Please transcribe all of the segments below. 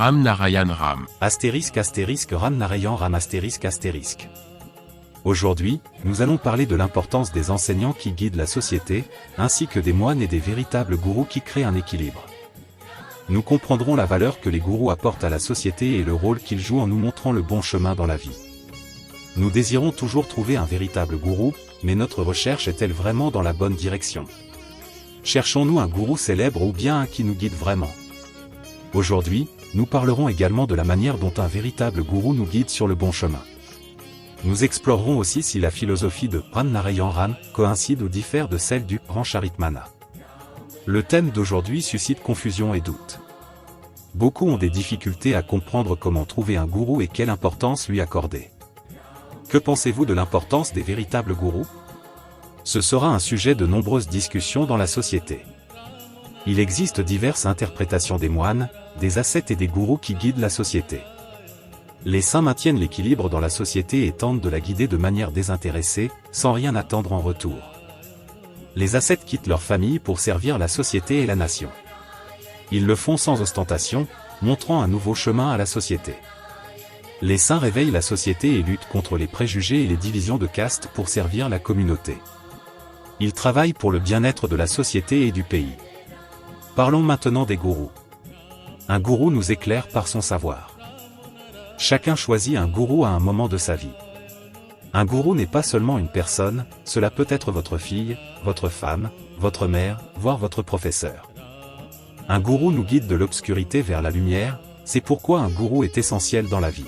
Ram Narayan Ram. ** Ram Narayan Ram ***. Aujourd'hui, nous allons parler de l'importance des enseignants qui guident la société, ainsi que des moines et des véritables gourous qui créent un équilibre. Nous comprendrons la valeur que les gourous apportent à la société et le rôle qu'ils jouent en nous montrant le bon chemin dans la vie. Nous désirons toujours trouver un véritable gourou, mais notre recherche est-elle vraiment dans la bonne direction? Cherchons-nous un gourou célèbre ou bien un qui nous guide vraiment? Aujourd'hui, nous parlerons également de la manière dont un véritable gourou nous guide sur le bon chemin. Nous explorerons aussi si la philosophie de Ram Narayan Ram coïncide ou diffère de celle du Pancharitmana. Le thème d'aujourd'hui suscite confusion et doute. Beaucoup ont des difficultés à comprendre comment trouver un gourou et quelle importance lui accorder. Que pensez-vous de l'importance des véritables gourous? Ce sera un sujet de nombreuses discussions dans la société. Il existe diverses interprétations des moines, des ascètes et des gourous qui guident la société. Les saints maintiennent l'équilibre dans la société et tentent de la guider de manière désintéressée, sans rien attendre en retour. Les ascètes quittent leur famille pour servir la société et la nation. Ils le font sans ostentation, montrant un nouveau chemin à la société. Les saints réveillent la société et luttent contre les préjugés et les divisions de caste pour servir la communauté. Ils travaillent pour le bien-être de la société et du pays. Parlons maintenant des gourous. Un gourou nous éclaire par son savoir. Chacun choisit un gourou à un moment de sa vie. Un gourou n'est pas seulement une personne, cela peut être votre fille, votre femme, votre mère, voire votre professeur. Un gourou nous guide de l'obscurité vers la lumière, c'est pourquoi un gourou est essentiel dans la vie.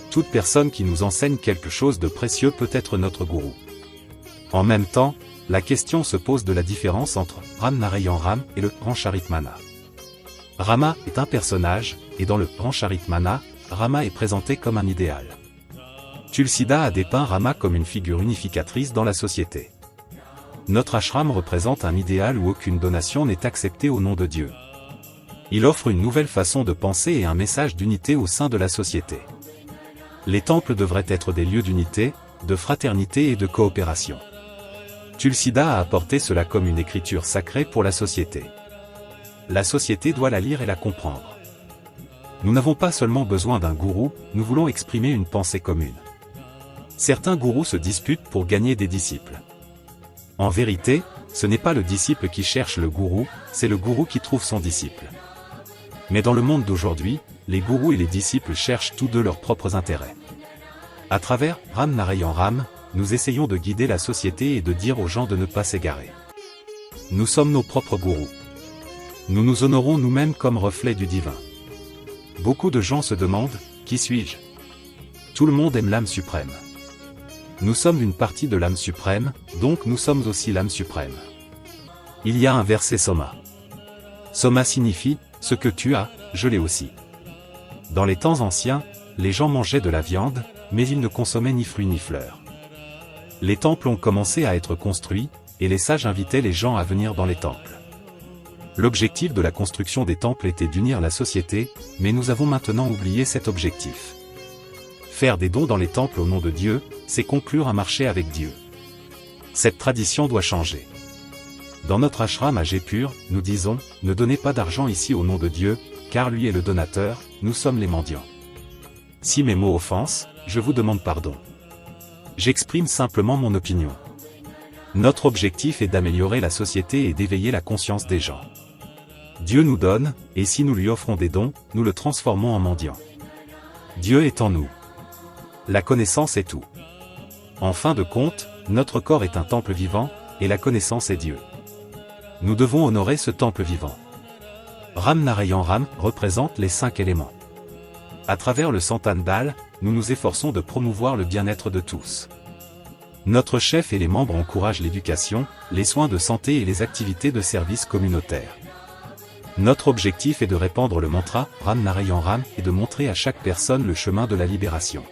Toute personne qui nous enseigne quelque chose de précieux peut être notre gourou. En même temps, la question se pose de la différence entre Ram Narayan Ram et le Pancharitmana. Rama est un personnage, et dans le Pancharitmana, Rama est présenté comme un idéal. Tulsida a dépeint Rama comme une figure unificatrice dans la société. Notre ashram représente un idéal où aucune donation n'est acceptée au nom de Dieu. Il offre une nouvelle façon de penser et un message d'unité au sein de la société. Les temples devraient être des lieux d'unité, de fraternité et de coopération. Tulsida a apporté cela comme une écriture sacrée pour la société. La société doit la lire et la comprendre. Nous n'avons pas seulement besoin d'un gourou, nous voulons exprimer une pensée commune. Certains gourous se disputent pour gagner des disciples. En vérité, ce n'est pas le disciple qui cherche le gourou, c'est le gourou qui trouve son disciple. Mais dans le monde d'aujourd'hui, les gourous et les disciples cherchent tous deux leurs propres intérêts. À travers Ram Narayan Ram, nous essayons de guider la société et de dire aux gens de ne pas s'égarer. Nous sommes nos propres gourous. Nous nous honorons nous-mêmes comme reflets du divin. Beaucoup de gens se demandent, qui suis-je? Tout le monde aime l'âme suprême. Nous sommes une partie de l'âme suprême, donc nous sommes aussi l'âme suprême. Il y a un verset Soma. Soma signifie, ce que tu as, je l'ai aussi. Dans les temps anciens, les gens mangeaient de la viande, mais ils ne consommaient ni fruits ni fleurs. Les temples ont commencé à être construits, et les sages invitaient les gens à venir dans les temples. L'objectif de la construction des temples était d'unir la société, mais nous avons maintenant oublié cet objectif. Faire des dons dans les temples au nom de Dieu, c'est conclure un marché avec Dieu. Cette tradition doit changer. Dans notre ashram à Jaipur, nous disons, ne donnez pas d'argent ici au nom de Dieu, car lui est le donateur, nous sommes les mendiants. Si mes mots offensent, je vous demande pardon. J'exprime simplement mon opinion. Notre objectif est d'améliorer la société et d'éveiller la conscience des gens. Dieu nous donne, et si nous lui offrons des dons, nous le transformons en mendiant. Dieu est en nous. La connaissance est tout. En fin de compte, notre corps est un temple vivant, et la connaissance est Dieu. Nous devons honorer ce temple vivant. Ram Narayan Ram représente les 5 éléments. À travers le Santandal, nous nous efforçons de promouvoir le bien-être de tous. Notre chef et les membres encouragent l'éducation, les soins de santé et les activités de service communautaire. Notre objectif est de répandre le mantra Ram Narayan Ram et de montrer à chaque personne le chemin de la libération.